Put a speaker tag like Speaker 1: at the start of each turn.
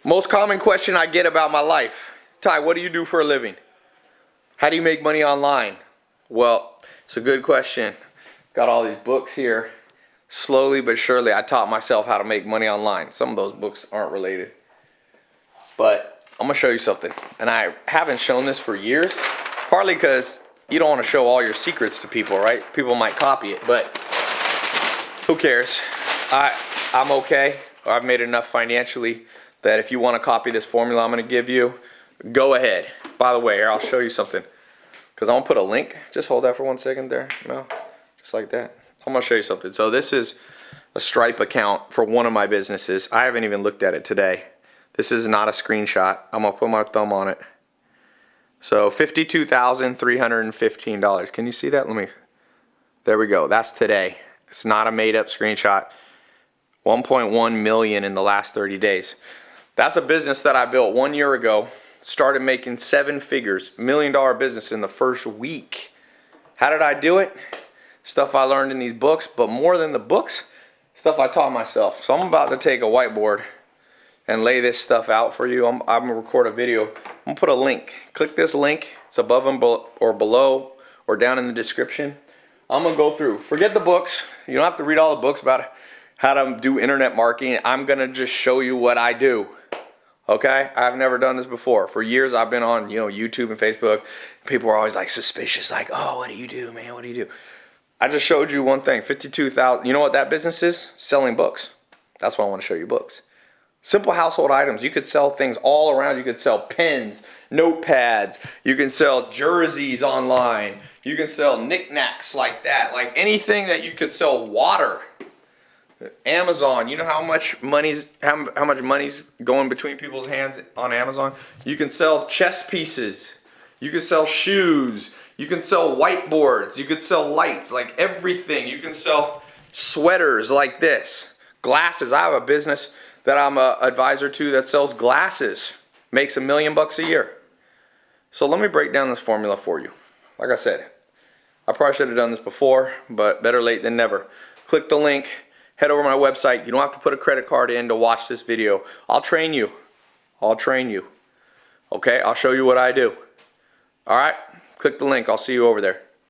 Speaker 1: Most common question I get about my life. Ty, what do you do for a living? How do you make money online? Well, it's a good question. Got all these books here. Slowly but surely, I taught myself how to make money online. Some of those books aren't related. But I'm gonna show you something. And I haven't shown this for years, partly because you don't want to show all your secrets to people, right? People might copy it, but who cares? I'm okay. I've made enough financially that if you want to copy this formula I'm gonna give you, go ahead. By the way, here, I'll show you something. Because I'm gonna put a link. Just hold that for 1 second there. No, just like that. I'm gonna show you something. So this is a Stripe account for one of my businesses. I haven't even looked at it today. This is not a screenshot. I'm gonna put my thumb on it. So $52,315. Can you see that? There we go. That's today. It's not a made up screenshot. 1.1 million in the last 30 days. That's a business that I built 1 year ago. Started making 7 figures, $1 million business in the first week. How did I do it? Stuff I learned in these books, but more than the books, stuff I taught myself. So I'm about to take a whiteboard and lay this stuff out for you. I'm gonna record a video. I'm gonna put a link. Click this link. It's above or below or down in the description. I'm gonna go through. Forget the books. You don't have to read all the books about how to do internet marketing. I'm gonna just show you what I do. Okay, I've never done this before. For years, I've been on YouTube and Facebook. People are always like suspicious, like, "Oh, what do you do, man? What do you do?" I just showed you one thing, 52,000. You know what that business is? Selling books. That's why I want to show you books. Simple household items. You could sell things all around. You could sell pens, notepads. You can sell jerseys online. You can sell knickknacks like that. Like anything that you could sell. Water. Amazon. You know how much money's going between people's hands on Amazon? You can sell chess pieces. You can sell shoes. You can sell whiteboards. You can sell lights, like everything. You can sell sweaters like this. Glasses. I have a business that I'm an advisor to that sells glasses. Makes $1 million a year. So let me break down this formula for you. Like I said, I probably should have done this before, but better late than never. Click the link. Head over to my website. You don't have to put a credit card in to watch this video. I'll train you. I'll train you. Okay? I'll show you what I do. All right? Click the link. I'll see you over there.